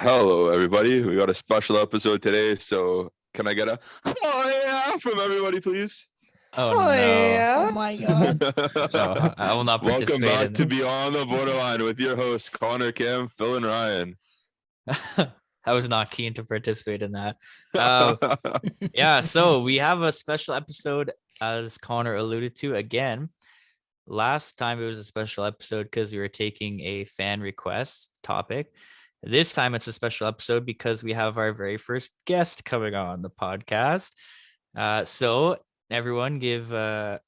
Hello, everybody. We got a special episode today, so can I get a oh yeah from everybody, please? Oh, Oh, no. yeah. Oh my God. No, I will not Welcome participate back in to Beyond the Borderline with your hosts, Connor, Cam, Phil, and Ryan. I was not keen to participate in that. Yeah, so we have a special episode, as Connor alluded to. Again, last time it was a special episode because we were taking a fan request topic. This time it's a special episode because we have our very first guest coming on the podcast. So everyone give a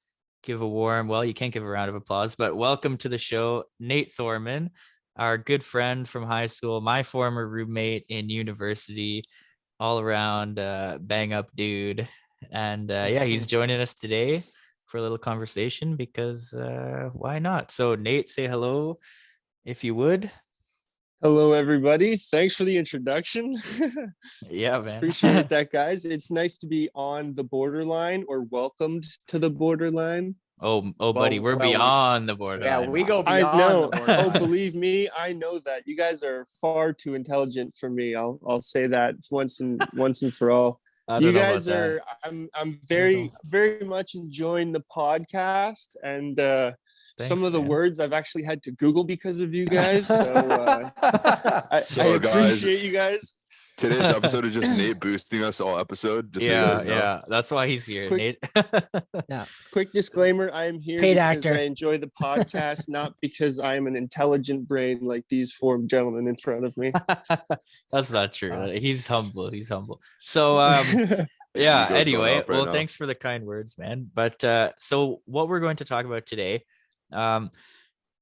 warm, well, you can't give a round of applause, but welcome to the show, Nate Thorman, our good friend from high school, my former roommate in university, all around bang up dude. And yeah, he's joining us today for a little conversation because why not? So Nate, say hello if you would. Hello, everybody. Thanks for the introduction. Yeah, man. Appreciate that, guys. It's nice to be on the borderline or welcomed to the borderline. Oh, buddy, we're beyond the borderline. Yeah, we go I beyond know. the Oh, borderline. believe me, I know that. You guys are far too intelligent for me. I'll say that once and for all. I You don't know guys about are. I'm very much enjoying the podcast and some of the man. words I've actually had to Google because of you guys. So I guys, appreciate you guys. Today's episode is just Nate boosting us all episode. Just so you guys know. Yeah, that's why he's here, Nate. Quick disclaimer: I am here Paid because actor. I enjoy the podcast, not because I am an intelligent brain like these four gentlemen in front of me. That's not true. He's humble. So yeah, Ego's going anyway, off right well, now. thanks for the kind words, man. But so what we're going to talk about today,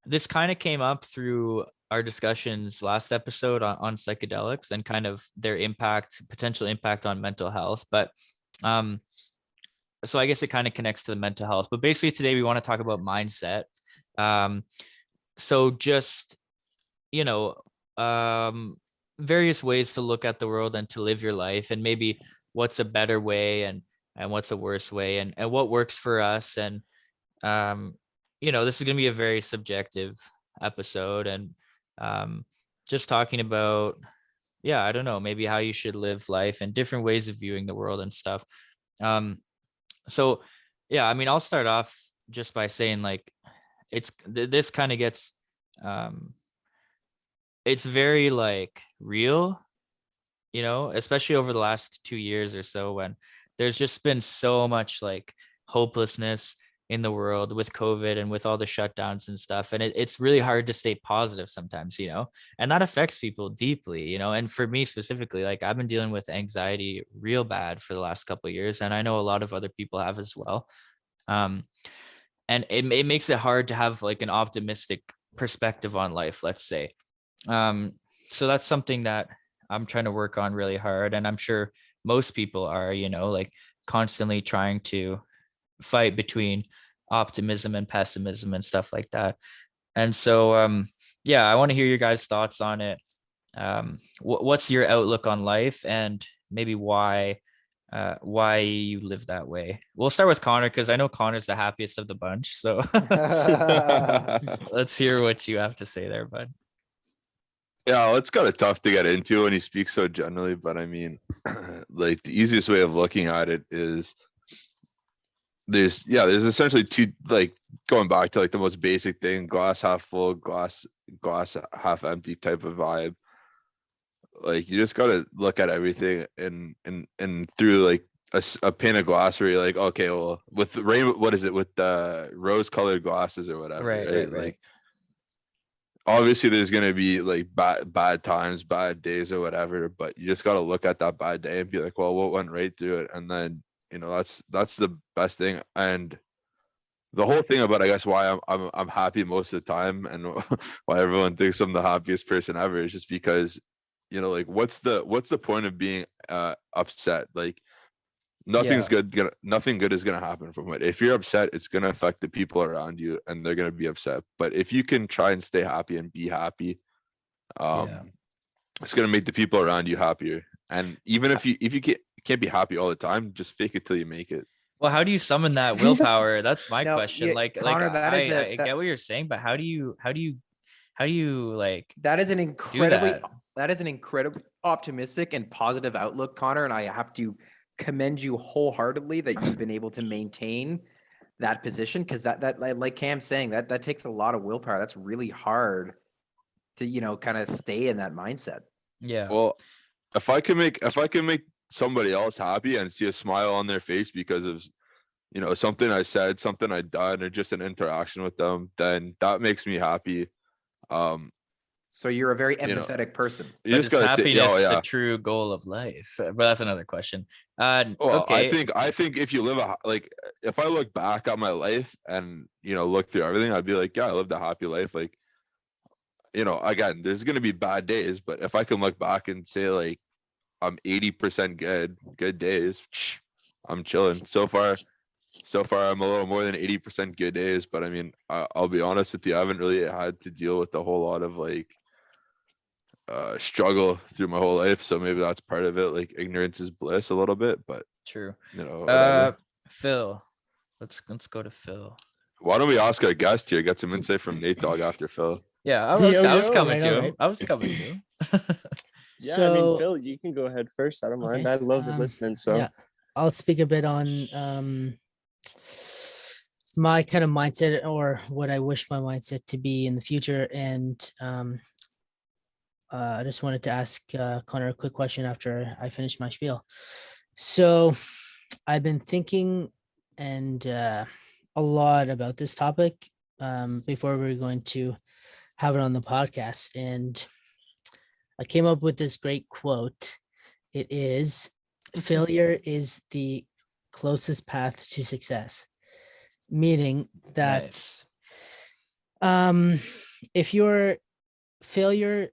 this kind of came up through our discussions last episode on psychedelics and kind of their potential impact on mental health. But so I guess it kind of connects to the mental health. But basically today we want to talk about mindset. So just, various ways to look at the world and to live your life, and maybe what's a better way and what's a worse way, and what works for us. And this is going to be a very subjective episode, and just talking about, I don't know, maybe how you should live life and different ways of viewing the world and stuff. So I mean, I'll start off just by saying, like, this kind of gets it's very like real, especially over the last 2 years or so, when there's just been so much like hopelessness in the world with COVID and with all the shutdowns and stuff. And it's really hard to stay positive sometimes, and that affects people deeply, and for me specifically, like, I've been dealing with anxiety real bad for the last couple of years. And I know a lot of other people have as well. And it makes it hard to have like an optimistic perspective on life, let's say. So that's something that I'm trying to work on really hard. And I'm sure most people are, like constantly trying to fight between optimism and pessimism and stuff like that. And so I want to hear your guys' thoughts on it. What's your outlook on life, and maybe why you live that way? We'll start with Connor, because I know Connor's the happiest of the bunch, so let's hear what you have to say there, bud. Yeah, it's kind of tough to get into when you speak so generally, but I mean, like, the easiest way of looking at it is there's essentially two, like, going back to like the most basic thing, glass half full, glass half empty type of vibe. Like, you just got to look at everything and through like a pane of glass where you're like, okay, well, with the rainbow, what is it, with the rose colored glasses or whatever, right? Like, obviously there's going to be like bad times, bad days or whatever, but you just got to look at that bad day and be like, well, what went right through it? And then, that's the best thing. And the whole thing about, I guess, why I'm happy most of the time, and why everyone thinks I'm the happiest person ever, is just because, like, what's the point of being upset? Like, nothing good is gonna happen from it. If you're upset, it's gonna affect the people around you, and they're gonna be upset. But if you can try and stay happy and be happy, it's gonna make the people around you happier. And even if you can't be happy all the time, just fake it till you make it. Well, how do you summon that willpower? That's my No, question. Connor, I get what you're saying, but how do you like that is an incredibly that? That is an incredibly optimistic and positive outlook, Connor, and I have to commend you wholeheartedly that you've been able to maintain that position, because that like Cam's saying, that takes a lot of willpower. That's really hard to kind of stay in that mindset. Yeah. Well, if I can make somebody else happy and see a smile on their face because of something I said, something I done, or just an interaction with them, then that makes me happy. So you're a very You know, empathetic person. you But just is gotta happiness yeah. the true goal of life? But that's another question. Well, Okay. I think if you live like, if I look back at my life and look through everything, I'd be like, yeah, I lived a happy life. Like, again, there's gonna be bad days, but if I can look back and say like I'm 80% good days, I'm chilling. So far I'm a little more than 80% good days, but I mean, I'll be honest with you, I haven't really had to deal with a whole lot of like struggle through my whole life, so maybe that's part of it. Like, ignorance is bliss a little bit, but True. whatever. Phil. Let's go to Phil. Why don't we ask our guest here, get some insight from Nate Dogg after Phil? Yeah, I was Yo, coming right, to him. alright. I was coming to him. Yeah, I mean, So, Phil, you can go ahead first. I don't mind. okay, I love listening. So yeah, I'll speak a bit on my kind of mindset, or what I wish my mindset to be in the future. And I just wanted to ask Connor a quick question after I finish my spiel. So I've been thinking and a lot about this topic before we were going to have it on the podcast. And I came up with this great quote. It is, failure is the closest path to success. Meaning that Nice. if your failure,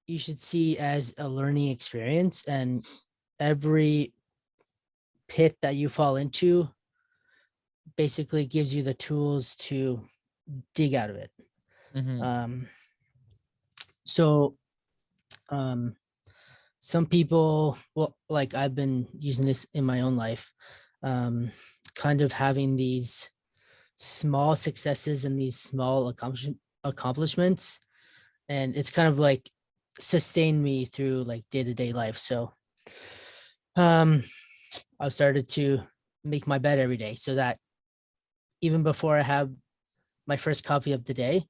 you should see as a learning experience, and every pit that you fall into basically gives you the tools to dig out of it. Mhm. So some people, well, like I've been using this in my own life, kind of having these small successes and these small accomplishments, and it's kind of like sustained me through like day-to-day life. So I've started to make my bed every day, so that even before I have my first coffee of the day,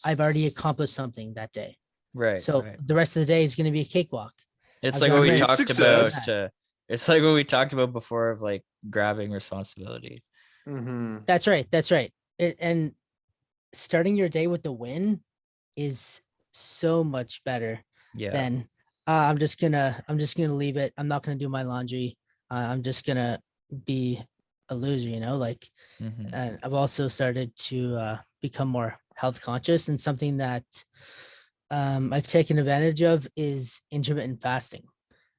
I've already accomplished something that day. Right. So right. the rest of the day is going to be a cakewalk. It's I've like what done we this. talked Success. about. It's like what we talked about before of like grabbing responsibility. That's right. That's right. And starting your day with a win is so much better Yeah. than I'm just gonna leave it. I'm not gonna do my laundry. I'm just gonna be a loser, like. Mhm. And I've also started to become more health conscious, and something that I've taken advantage of is intermittent fasting.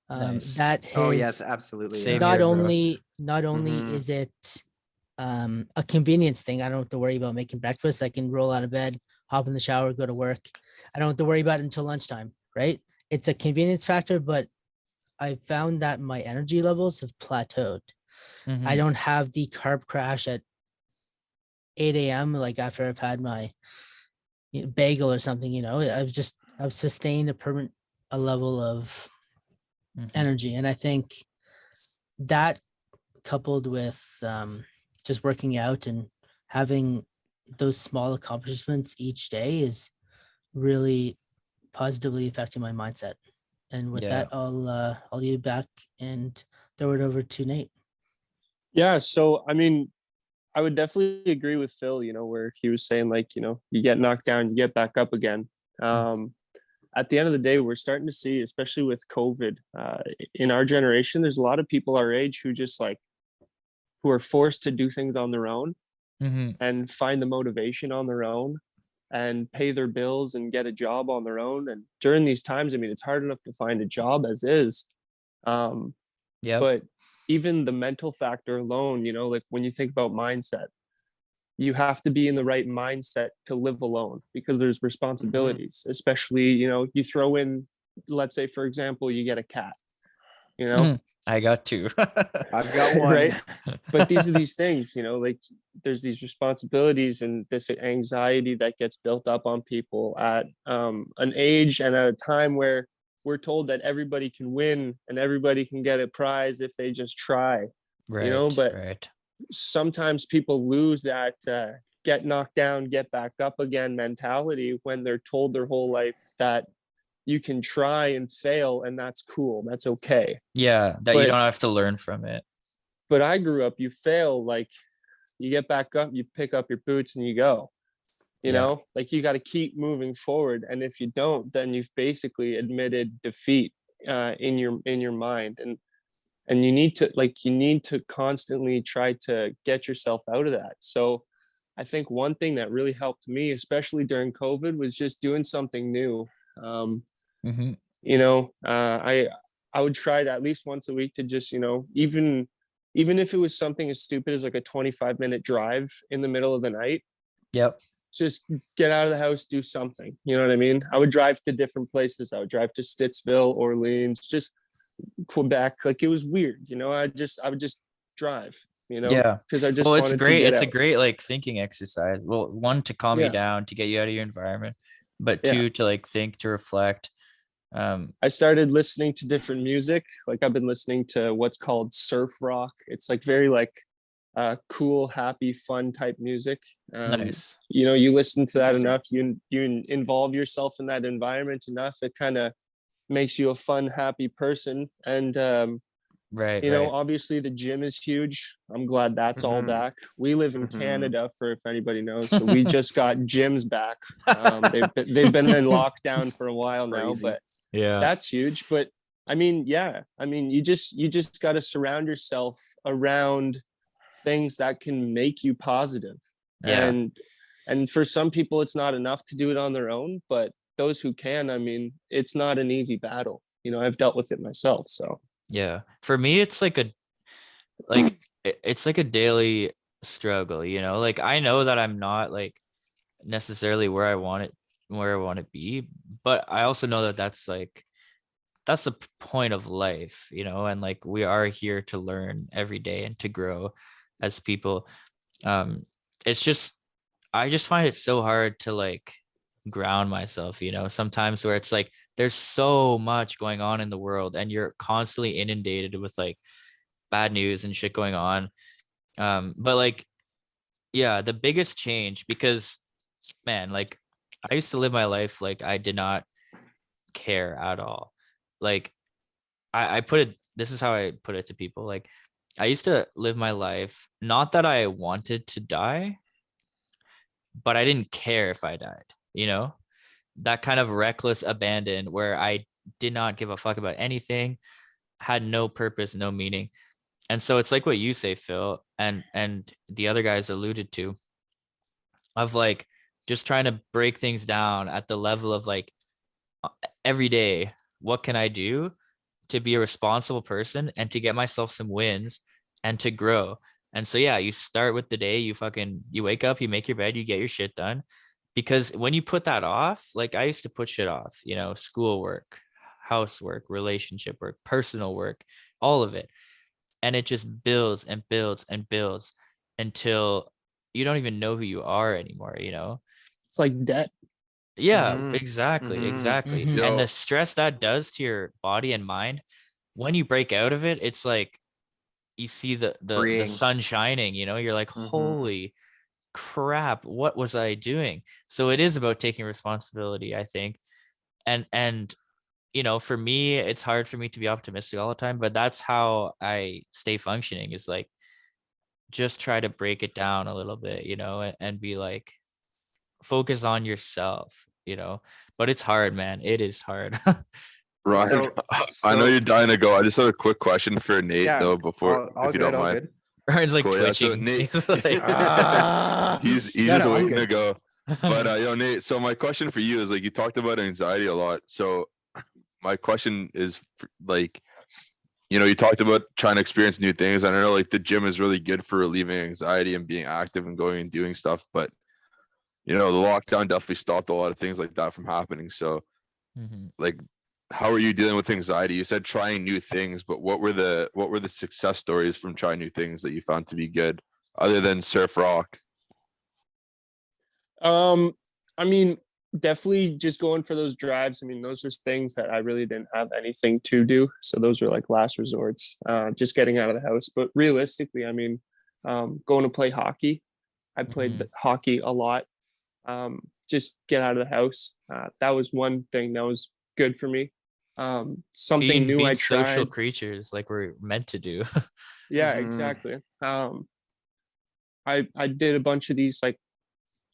Nice. That Oh yes, has absolutely. Same not here, bro. only Mhm. is it a convenience thing. I don't have to worry about making breakfast. I can roll out of bed, hop in the shower, go to work. I don't have to worry about it until lunchtime, right? It's a convenience factor, but I found that my energy levels have plateaued. I Mhm. don't have the carb crash at 8 a.m. like after I've had my bagel or something. I've sustained a level of Mhm. energy. And I think that, coupled with just working out and having those small accomplishments each day, is really positively affecting my mindset. And with Yeah. that, I'll leave it back and throw it over to Nate. yeah, so I mean, I would definitely agree with Phil, where he was saying like, you get knocked down, you get back up again. At the end of the day, we're starting to see, especially with COVID, in our generation, there's a lot of people our age who just like, who are forced to do things on their own Mhm. and find the motivation on their own and pay their bills and get a job on their own. And during these times, I mean, it's hard enough to find a job as is. Yep. But even the mental factor alone, like when you think about mindset, you have to be in the right mindset to live alone, because there's responsibilities, especially, you throw in, let's say, for example, you get a cat, I got two. I've got one. right? But these are these things, like there's these responsibilities and this anxiety that gets built up on people at an age and at a time where we're told that everybody can win and everybody can get a prize if they just try, you know, Right. but Right. sometimes people lose that get knocked down, get back up again mentality when they're told their whole life that you can try and fail and that's cool, that's okay. Yeah. That you But don't have to learn from it. I grew up, you fail, like you get back up, you pick up your boots and you go, you Yeah. know, like you got to keep moving forward. And if you don't, then you've basically admitted defeat in your mind. And you need to constantly try to get yourself out of that. So I think one thing that really helped me, especially during COVID, was just doing something new. Mm-hmm. You know, I would try to at least once a week to just, you know, even if it was something as stupid as like a 25-minute drive in the middle of the night, Yep. just get out of the house, do something. You know what I mean? I would drive to different places. I would drive to Stittsville, Orleans, just Quebec. Like it was weird, you know. I would just drive, you know, Yeah. because I just Well, it's wanted to great. get It's a out. great like thinking exercise. Well, one, to calm you Yeah. down, to get you out of your environment, but Yeah. two, to like think, to reflect. I started listening to different music. Like I've been listening to what's called surf rock. It's like very like cool, happy, fun type music. Nice. You know, you listen to that Interesting. enough, you involve yourself in that environment enough, it kind of makes you a fun, happy person. And Right. you know, Right. obviously the gym is huge. I'm glad that's all Mhm. back. We live in Mhm. Canada, for if anybody knows, so we just got gyms back. They've been in lockdown for a while now, Crazy. but Yeah. that's huge. But I mean, yeah, I mean, you just got to surround yourself around things that can make you positive. Yeah. And for some people it's not enough to do it on their own, but those who can, I mean, it's not an easy battle. You know, I've dealt with it myself. So Yeah. For me, it's like it's like a daily struggle, you know? Like I know that I'm not like necessarily where I want to be, but I also know that that's the point of life, you know, and like we are here to learn every day and to grow as people. It's just I just find it so hard to like ground myself, you know, sometimes where it's like there's so much going on in the world and you're constantly inundated with like bad news and shit going on. But like, yeah, the biggest change, because man, like I used to live my life like I did not care at all. Like I put it, this is how I put it to people. Like I used to live my life, not that I wanted to die, but I didn't care if I died, you know? That kind of reckless abandon where I did not give a fuck about anything, had no purpose, no meaning. And so it's like what you say, Phil, and the other guys alluded to, of like just trying to break things down at the level of like every day, what can I do to be a responsible person and to get myself some wins and to grow. And so yeah, you start with the day, you wake up, you make your bed, you get your shit done. Because when you put that off, like I used to put shit off, you know, schoolwork, housework, relationship work, personal work, all of it. And it just builds and builds and builds until you don't even know who you are anymore, you know? it's like debt. Yeah, Mhm. exactly, Mhm. exactly. Mhm. And the Yo, stress that does to your body and mind, when you break out of it, it's like you see the Freeing. sun shining, you know, you're like, Mhm. holy crap, what was I doing? So it is about taking responsibility, I think. And you know, for me, it's hard for me to be optimistic all the time, but that's how I stay functioning, is like just try to break it down a little bit, you know, and be like focus on yourself, you know. But it's hard, man. It is hard. Ryan, So I know so you're dying to go. I just have a quick question for Nate yeah, though, before, all if you good, don't all mind. good. Ryan's like Cool. Yeah. So twitching. Nate, He's like, he's No, just no, I'm waiting to good. go. But yo, Nate. So my question for you is like you talked about anxiety a lot. So my question is like, you know, you talked about trying to experience new things. And I know like the gym is really good for relieving anxiety and being active and going and doing stuff. But you know, the lockdown definitely stopped a lot of things like that from happening. So Mhm. like how are you dealing with anxiety? You said trying new things, but what were the success stories from trying new things that you found to be good? other than surf rock? I mean, definitely just going for those drives. I mean, those are things that I really didn't have anything to do. So those are like last resorts, just getting out of the house. But realistically, I mean, going to play hockey. I played hockey a lot. Just get out of the house. That was one thing that was good for me. Something being new I social tried. creatures like we're meant to do. Yeah, Mhm. exactly. I did a bunch of these like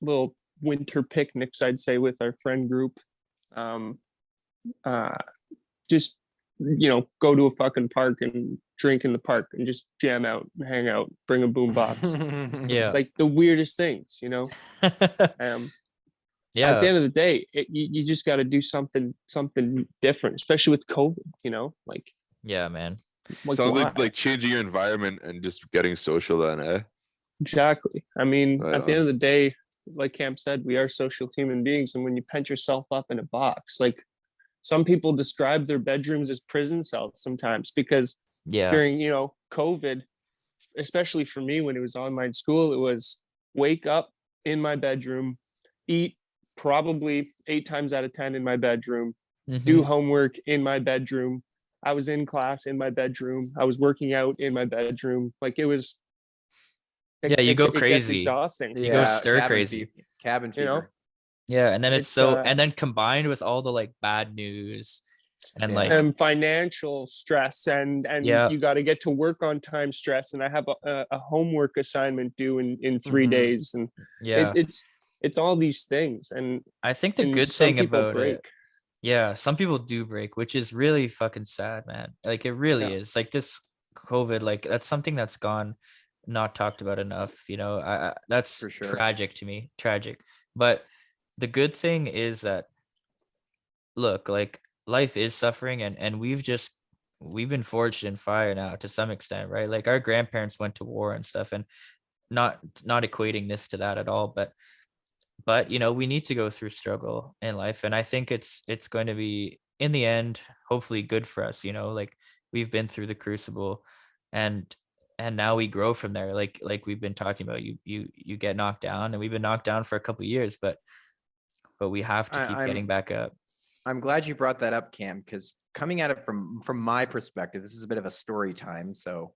little winter picnics, I'd say, with our friend group. Um, uh, just go to a fucking park and drink in the park and just jam out, hang out, bring a boom box. Yeah. Like the weirdest things, you know. Um, at the Yeah. end of the day, you just got to do something different, especially with COVID. You know, Yeah, man. Sounds why? like changing your environment and just getting social then, eh? Exactly. I mean, Right at the end on. of the day, like Cam said, we are social human beings, and when you pent yourself up in a box, like some people describe their bedrooms as prison cells sometimes, because Yeah. during COVID, especially for me when it was online school, it was wake up in my bedroom, eat probably 8 times out of 10 in my bedroom, do Mhm. homework in my bedroom. I was in class in my bedroom. I was working out in my bedroom. Like it was, Yeah, you go it gets crazy. exhausting. You go Yeah, stir crazy. cabin You know, fever. Yeah, and then it's it's so, and then combined with all the like bad news and Yeah. like, and financial stress, and yeah, you got to get to work on time stress, and I have a homework assignment due in 3 days, and yeah. it's all these things, and I think the good some thing people about break. it, yeah, some people do break, which is really fucking sad, man. Like it really Yeah. is. Like this COVID, like that's something that's gone not talked about enough. That's For sure. tragic to me, tragic. But the good thing is that, look, like life is suffering, and we've been forged in fire now to some extent, right? Like our grandparents went to war and stuff, and not equating this to that at all, but we need to go through struggle in life, and I think it's going to be, in the end, hopefully good for us. Like we've been through the crucible, and now we grow from there, like we've been talking about. You get knocked down, and we've been knocked down for a couple of years, but we have to keep getting back up. I'm glad you brought that up, Cam, because coming at it from my perspective, this is a bit of a story time. So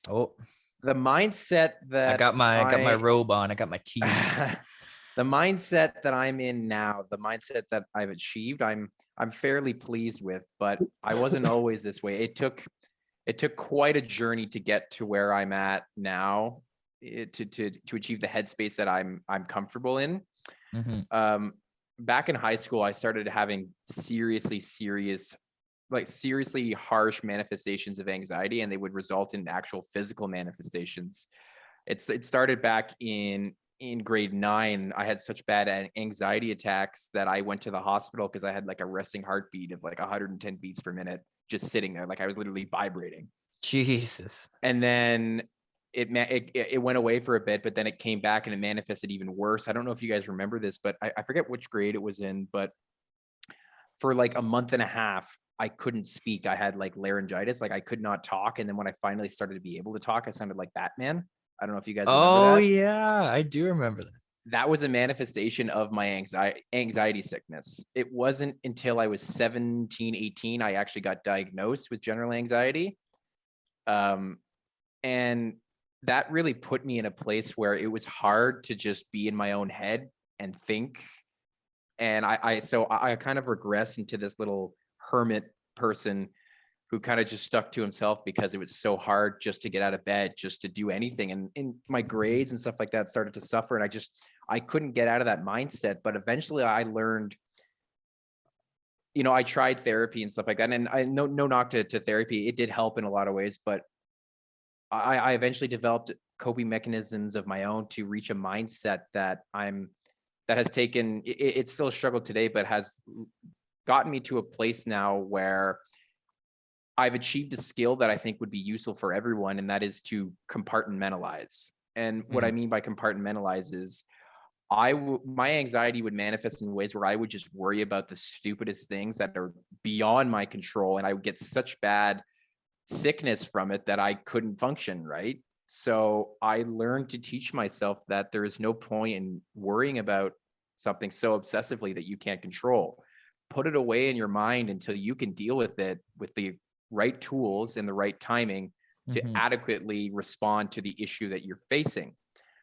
Oh, the mindset that I got my robe on, I got my tea. the mindset that I'm in now, the mindset that I've achieved, I'm fairly pleased with, but I wasn't always this way. It took quite a journey to get to where I'm at now, to achieve the headspace that I'm comfortable in. Mhm. Back in high school, I started having seriously harsh manifestations of anxiety, and they would result in actual physical manifestations. It started back in grade 9. I had such bad anxiety attacks that I went to the hospital because I had like a resting heartbeat of like 110 beats per minute, just sitting there. Like I was literally vibrating. Jesus. And then it went away for a bit, but then it came back and it manifested even worse. I don't know if you guys remember this, but I forget which grade it was in, but for like a month and a half, I couldn't speak. I had like laryngitis, like I could not talk. And then when I finally started to be able to talk, I sounded like Batman. I don't know if you guys remember Oh that. yeah, I do remember that. That was a manifestation of my anxiety sickness. It wasn't until I was 17, 18, I actually got diagnosed with general anxiety. And that really put me in a place where it was hard to just be in my own head and think. And I kind of regressed into this little hermit person who kind of just stuck to himself because it was so hard just to get out of bed, just to do anything. And in my grades and stuff like that started to suffer. And I couldn't get out of that mindset. But eventually I learned, I tried therapy and stuff like that. And I no knock to therapy. It did help in a lot of ways, but I eventually developed coping mechanisms of my own to reach a mindset that has taken, it's still a struggle today, but has gotten me to a place now where I've achieved a skill that I think would be useful for everyone, and that is to compartmentalize. And what I mean by compartmentalize is my anxiety would manifest in ways where I would just worry about the stupidest things that are beyond my control, and I would get such bad sickness from it that I couldn't function, right? So I learned to teach myself that there is no point in worrying about something so obsessively that you can't control. Put it away in your mind until you can deal with it with the right tools and the right timing to Mhm. adequately respond to the issue that you're facing.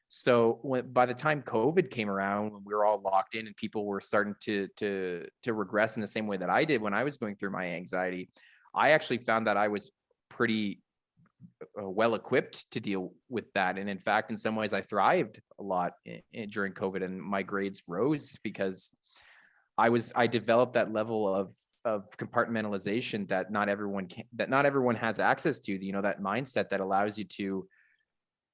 So by the time COVID came around, when we were all locked in and people were starting to regress in the same way that I did when I was going through my anxiety, I actually found that I was pretty well equipped to deal with that. And in fact, in some ways, I thrived a lot during COVID, and my grades rose because I developed that level of compartmentalization that not everyone has access to. You know, that mindset that allows you to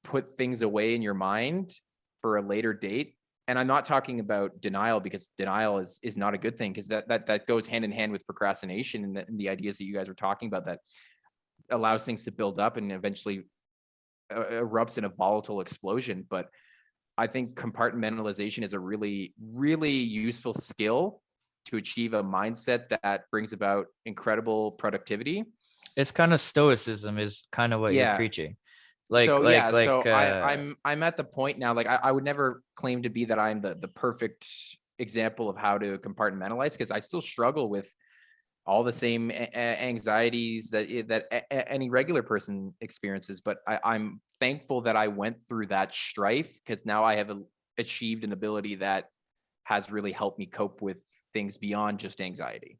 put things away in your mind for a later date. And I'm not talking about denial, because denial is not a good thing, because that goes hand in hand with procrastination and the ideas that you guys were talking about that allows things to build up and eventually erupts in a volatile explosion. But I think compartmentalization is a really, really useful skill to achieve a mindset that brings about incredible productivity. It's kind of stoicism is kind of what you're Yeah. preaching. So uh, I'm at the point now, like I would never claim to be that I'm the perfect example of how to compartmentalize, because I still struggle with all the same anxieties that any regular person experiences. But I'm thankful that I went through that strife, because now I have achieved an ability that has really helped me cope with things beyond just anxiety.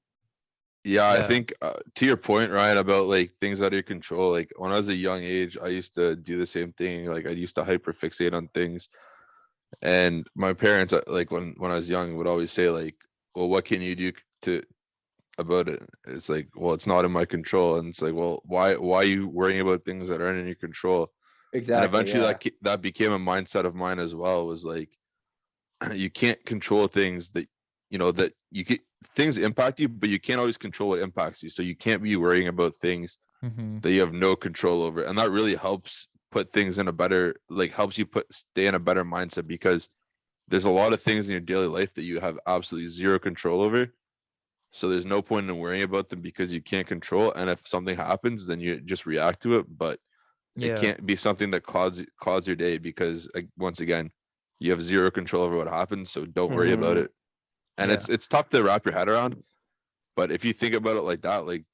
Yeah, I Yeah. think to your point, Ryan, about like things out of your control. Like when I was a young age, I used to do the same thing. Like I used to hyperfixate on things, and my parents, like when I was young, would always say like, "Well, what can you do to about it?" It's like, "Well, it's not in my control," and it's like, "Well, why are you worrying about things that aren't in your control?" And Exactly. eventually, Yeah. that became a mindset of mine as well. Was like, you can't control things that that you can things impact you, but you can't always control what impacts you. So you can't be worrying about things Mhm. that you have no control over, and that really helps put things in a better, like helps you stay in a better mindset, because there's a lot of things in your daily life that you have absolutely zero control over. So there's no point in worrying about them because you can't control, and if something happens, then you just react to it. But it Yeah. can't be something that clouds your day, because once again, you have zero control over what happens, so don't worry about Mhm. it. And Yeah. it's tough to wrap your head around, but if you think about it like that, like,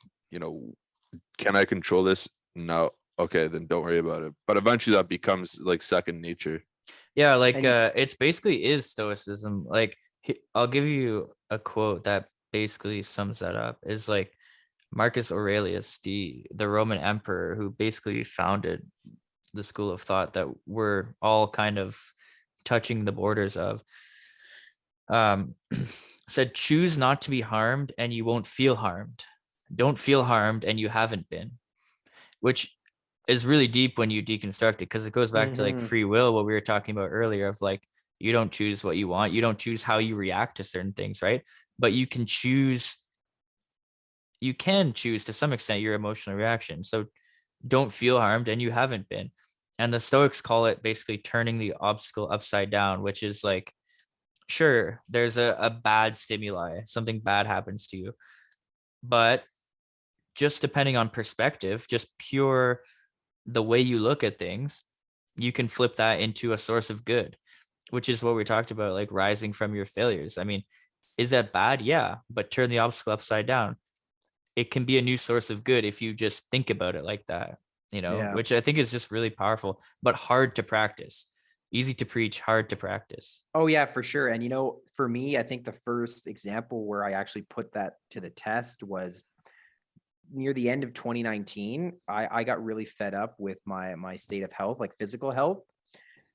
can I control this? No. Okay, then don't worry about it. But eventually that becomes like second nature. Yeah, like And it's basically is stoicism. Like I'll give you a quote that basically sums that up. Is like Marcus Aurelius, the Roman emperor who basically founded the school of thought that we're all kind of touching the borders of. Um said, choose not to be harmed and you won't feel harmed. Don't feel harmed and you haven't been, which is really deep when you deconstruct it, because it goes back to like Mhm. free will, what we were talking about earlier, of like you don't choose what you want, you don't choose how you react to certain things, right? But you can choose to some extent your emotional reaction. So don't feel harmed and you haven't been. And the Stoics call it basically turning the obstacle upside down, which is like, sure, there's a bad stimuli, something bad happens to you, but just depending on perspective, just pure the way you look at things, you can flip that into a source of good, which is what we talked about, like rising from your failures. I mean, is that bad? Yeah, but turn the obstacle upside down. It can be a new source of good if you just think about it like that, Yeah. which I think is just really powerful, but hard to practice. Easy to preach, hard to practice. Oh yeah, for sure. And for me, I think the first example where I actually put that to the test was near the end of 2019. I got really fed up with my state of health, like physical health.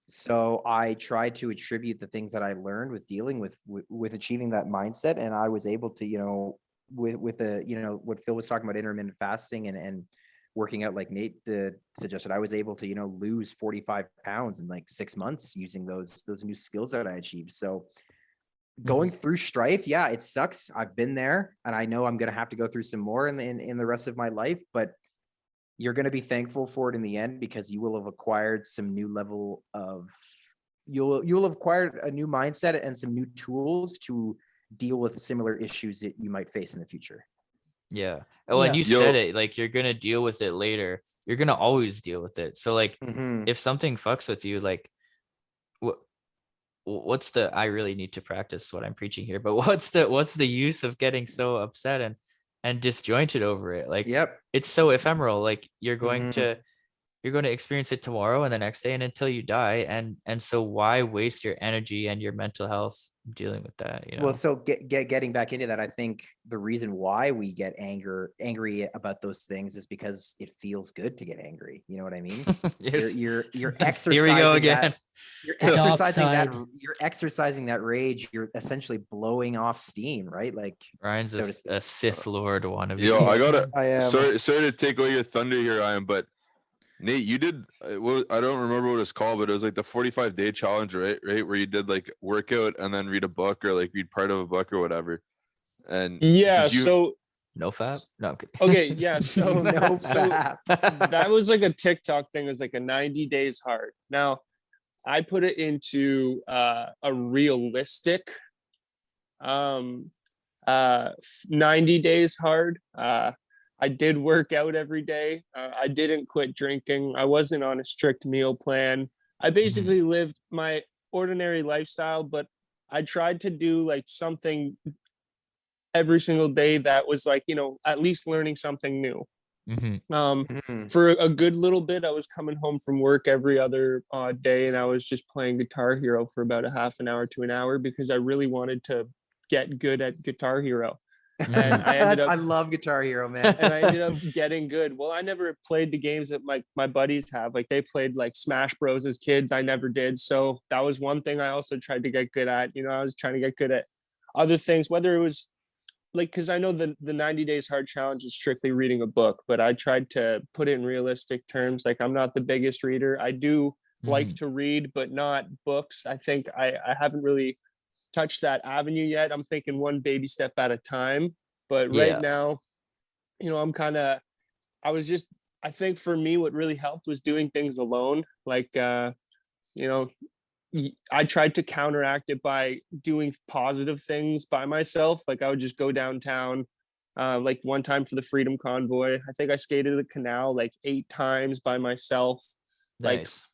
So I tried to attribute the things that I learned with dealing with achieving that mindset, and I was able to, with the, what Phil was talking about, intermittent fasting and working out like Nate suggested, I was able to, lose 45 pounds in like 6 months using those new skills that I achieved. So going through strife, yeah, it sucks. I've been there, and I know I'm gonna have to go through some more in the rest of my life, but you're going to be thankful for it in the end, because you will have acquired some new level of you'll have acquired a new mindset and some new tools to deal with similar issues that you might face in the future. Yeah. Oh, and Yeah. you said Yo, it, like you're gonna deal with it later. you're gonna always deal with it. So like Mhm. if something fucks with you, like what what's the I really need to practice what I'm preaching here, but what's the use of getting so upset and disjointed over it? Like Yep. it's so ephemeral. Like Mhm. you're going to experience it tomorrow and the next day and until you die. And so why waste your energy and your mental health dealing with that, you Well, know? so getting back into that, I think the reason why we get angry about those things is because it feels good to get angry. You know what I mean? You're Yes. you're you're Here we go exercising again. that. You're The dark exercising that. side. You're exercising that rage. You're essentially blowing off steam, right? Like, Ryan's so to speak. a Sith Lord wannabe. Yo, I gotta Yes, I am. sorry to take away your thunder here, Ryan, but Nate, you did I don't remember what it's called, but it was like the 45-day challenge, right? Right, where you did like workout and then read a book or like read part of a book or whatever. And Yeah. did you? So No fap? No, I'm kidding. okay. Yeah. So No so fap. that was like a TikTok thing. It was like a 90 days hard. Now I put it into a realistic 90 days hard. I did work out every day. I didn't quit drinking. I wasn't on a strict meal plan. I basically lived my ordinary lifestyle, but I tried to do like something every single day that was like, at least learning something new. Mhm. Mhm. For a good little bit, I was coming home from work every other day, and I was just playing Guitar Hero for about a half an hour to an hour because I really wanted to get good at Guitar Hero. And I ended up I love Guitar Hero, man. and I ended up getting good. Well, I never played the games that my buddies have. Like they played like Smash Bros as kids. I never did. So that was one thing I also tried to get good at. I was trying to get good at other things, whether it was like, because I know the 90 days hard challenge is strictly reading a book, but I tried to put it in realistic terms. Like I'm not the biggest reader. I do like to read, but not books. I think I haven't really touched that avenue yet. I'm thinking one baby step at a time. But right Yeah. now, I'm kind of, I think for me, what really helped was doing things alone. Like, you know, I tried to counteract it by doing positive things by myself. Like I would just go downtown. Like one time for the Freedom Convoy, I think I skated the canal like 8 times by myself. Like Nice.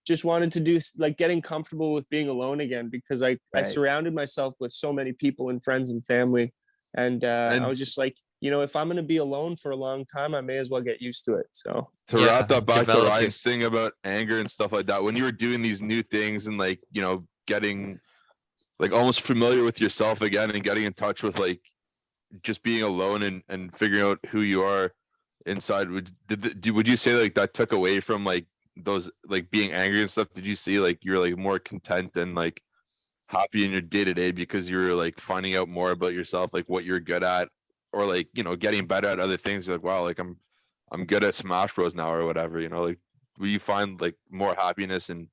just wanted to do like getting comfortable with being alone again because I Right. surrounded myself with so many people and friends and family. And I was And just like, if I'm going to be alone for a long time, I may as well get used to it. So to Yeah, wrap that back to develop Ryan's your- thing about anger and stuff like that, when you were doing these new things and like, getting like almost familiar with yourself again and getting in touch with like just being alone and figuring out who you are inside, would you say like that took away from like those like being angry and stuff? Did you see like you're like more content and like happy in your day to day because you're like finding out more about yourself, like what you're good at, or like getting better at other things? You're like, wow, like I'm good at Smash Bros now or whatever. Like will you find like more happiness and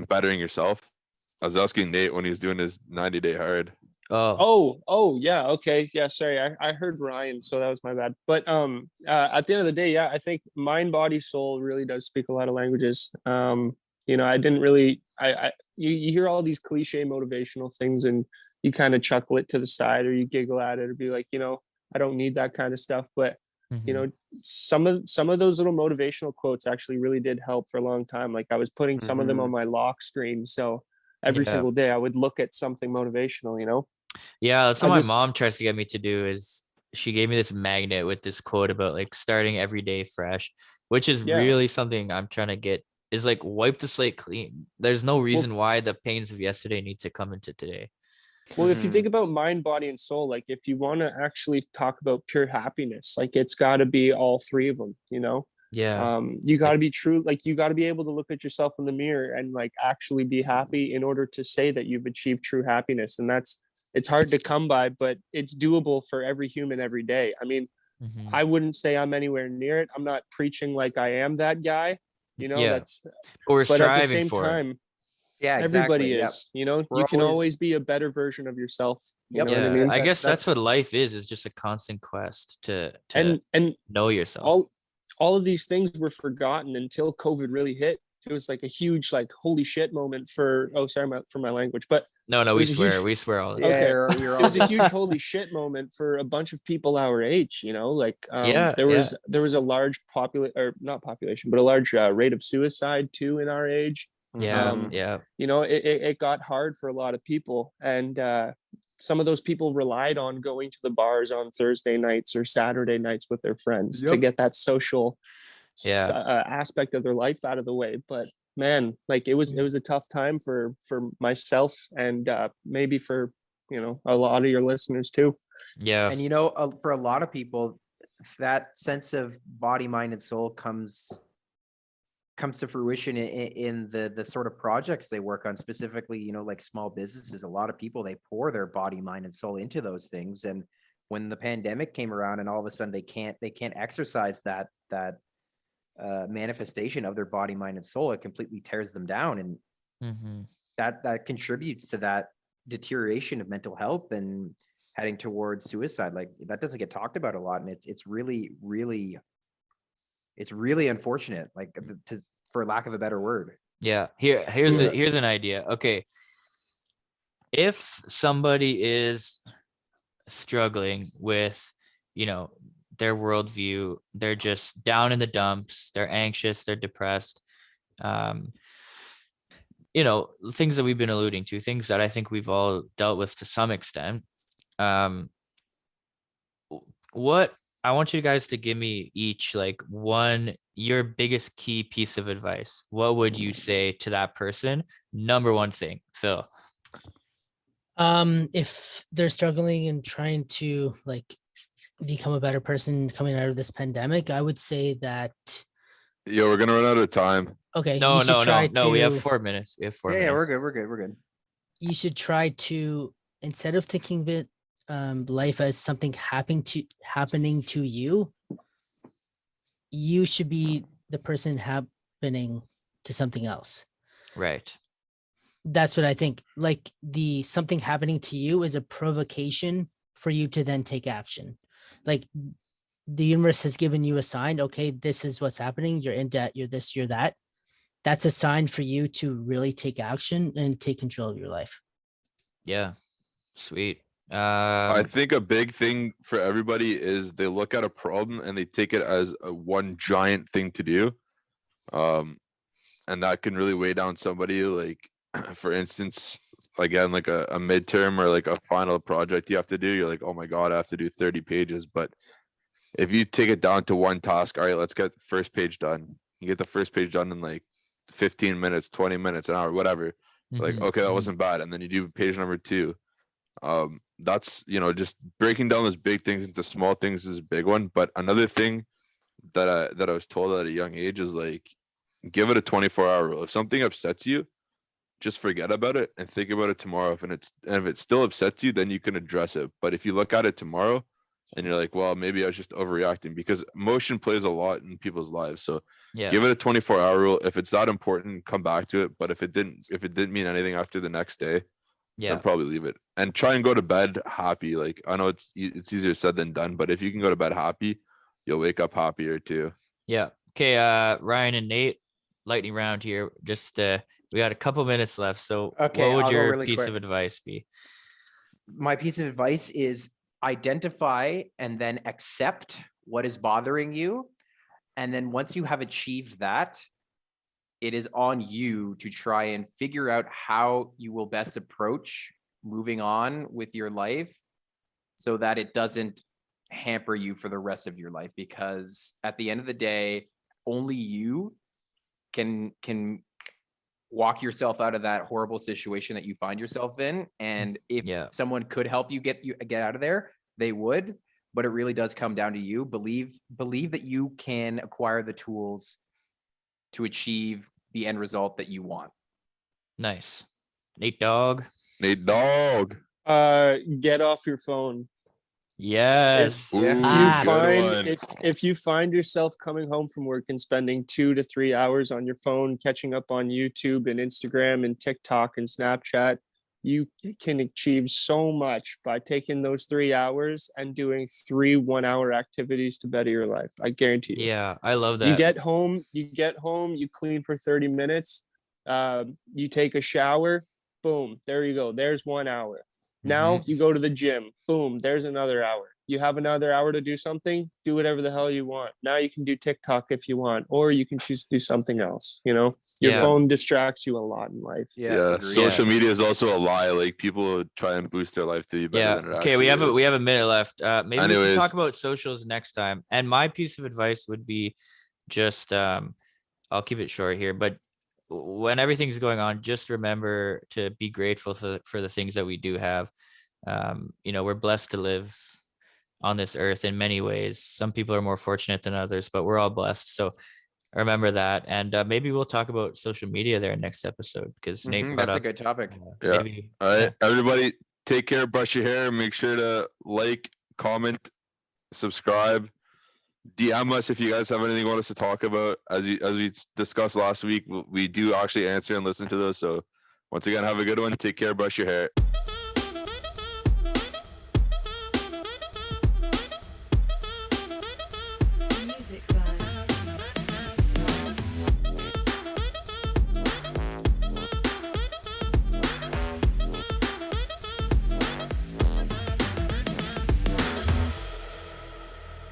bettering yourself? I was asking Nate when he was doing his 90-day hard. oh yeah, okay, yeah, sorry, I heard Ryan, so that was my bad. But at the end of the day, yeah, I think mind, body, soul really does speak a lot of languages. I didn't really you hear all these cliche motivational things and you kind of chuckle it to the side or you giggle at it or be like, I don't need that kind of stuff. But Mhm. some of those little motivational quotes actually really did help for a long time. Like I was putting some of them on my lock screen, so every Yeah. single day I would look at something motivational. Yeah, that's I what my just mom tries to get me to do is she gave me this magnet with this quote about like starting every day fresh, which is Yeah. really something I'm trying to get is like wipe the slate clean. There's no reason why the pains of yesterday need to come into today. Well, if you think about mind, body, and soul, like if you want to actually talk about pure happiness, like it's got to be all three of them. Yeah. You got to be true. Like you got to be able to look at yourself in the mirror and like actually be happy in order to say that you've achieved true happiness. And it's hard to come by, but it's doable for every human every day. I mean, Mhm. I wouldn't say I'm anywhere near it. I'm not preaching like I am that guy, Yeah. that's, But we're but at the striving same for it. time, Yeah, everybody exactly. Yep. is, We're you can always always- be a better version of yourself. You Yep. know what I Yeah, mean? I guess that's that's- what life is just a constant quest to And know yourself. all of these things were forgotten until COVID really hit. It was like a huge like holy shit moment for sorry for my language, but No, It we was a huge- swear. We swear all the Yeah, time. Okay. you're It was a all huge holy shit moment for a bunch of people our age, like Yeah, there was a large not population, but a large rate of suicide too in our age. Yeah, Um, yeah, it got hard for a lot of people, and some of those people relied on going to the bars on Thursday nights or Saturday nights with their friends to Yep. get that social Yeah. aspect of their life out of the way. But man, like it was a tough time for myself, and maybe for a lot of your listeners too. yeah, And for a lot of people, that sense of body, mind, and soul comes to fruition in the sort of projects they work on, specifically, like small businesses. A lot of people, they pour their body, mind, and soul into those things. And when the pandemic came around and all of a sudden they can't exercise that manifestation of their body, mind, and soul, it completely tears them down. And hmm that contributes to that deterioration of mental health and heading towards suicide. Like, that doesn't get talked about a lot, and it's really unfortunate, like, for lack of a better word. yeah. Here's Yeah. here's an idea. Okay, if somebody is struggling with, their worldview, they're just down in the dumps, they're anxious, they're depressed, um, things that we've been alluding to, things that I think we've all dealt with to some extent. What I want you guys to give me each like your biggest key piece of advice. What would you say to that person? Number one thing, Phil. If they're struggling and trying to like become a better person coming out of this pandemic, I would say that Yo, we're gonna run out of time. okay, No, you should try no. We have to 4 minutes. We have 4 Yeah, minutes. we're good. you should try to, instead of thinking of it life as something happening to you, you should be the person happening to something else. Right. That's what I think. Like the something happening to you is a provocation for you to then take action. Like the universe has given you a sign. Okay, this is what's happening. You're in debt. You're this, you're that. That's a sign for you to really take action and take control of your life. Yeah. Sweet. I think a big thing for everybody is they look at a problem and they take it as a one giant thing to do. And that can really weigh down somebody. Like, for instance, again, like a midterm or like a final project you have to do. You're like, oh my God, I have to do 30 pages. But if you take it down to one task, all right, let's get the first page done. You get the first page done in like 15 minutes, 20 minutes, an hour, whatever. Like, Mhm, okay, that mhm. wasn't bad. And then you do page number 2. That's, just breaking down those big things into small things is a big one. But another thing that I was told at a young age is like, give it a 24-hour rule. If something upsets you, just forget about it and think about it tomorrow. If it still upsets you, then you can address it. But if you look at it tomorrow and you're like, well, maybe I was just overreacting, because emotion plays a lot in people's lives. So Yeah. give it a 24-hour rule. If it's that important, come back to it. But if it didn't mean anything after the next day, Yeah. then probably leave it and try and go to bed happy. Like, I know it's easier said than done, but if you can go to bed happy, you'll wake up happier too. Yeah. Okay. Ryan and Nate, lightning round here. Just we got a couple minutes left. So Okay, what would I'll go your really piece quick. of advice be? My piece of advice is identify and then accept what is bothering you. And then once you have achieved that, it is on you to try and figure out how you will best approach moving on with your life so that it doesn't hamper you for the rest of your life. Because at the end of the day, only you can walk yourself out of that horrible situation that you find yourself in. And if Yeah. someone could help you get out of there, they would. But it really does come down to you. Believe that you can acquire the tools to achieve the end result that you want. Nice. Nate Dog. Nate Dog. Get off your phone. Yes. Ooh, If Ah. you good find one. if you find yourself coming home from work and spending 2 to 3 hours on your phone catching up on YouTube and Instagram and TikTok and Snapchat, you can achieve so much by taking those 3 hours and doing 3 1-hour activities to better your life. I guarantee you. Yeah. I love that. You get home, you clean for 30 minutes, you take a shower, Boom, there you go. There's 1 hour. Now you go to the gym. Boom, there's another hour. You have another hour to do something, do whatever the hell you want. Now you can do TikTok if you want, or you can choose to do something else. You know, your Yeah. phone distracts you a lot in life. Yeah, agreed. social media is also a lie. Like people try and boost their life to be better Yeah. than it Okay. We actually have is. a minute left. Maybe we can Anyways. talk about socials next time. And my piece of advice would be just I'll keep it short here, but when everything's going on, just remember to be grateful for the things that we do have. You know, we're blessed to live on this earth in many ways. Some people are more fortunate than others, but we're all blessed. So remember that. And maybe we'll talk about social media there next episode because Nate brought That's a up, good topic. Yeah. maybe. All right, everybody, take care. Brush your hair. Make sure to like, comment, subscribe. DM us if you guys have anything you want us to talk about. As we discussed last week, we do actually answer and listen to those. So once again, have a good one. Take care. Brush your hair.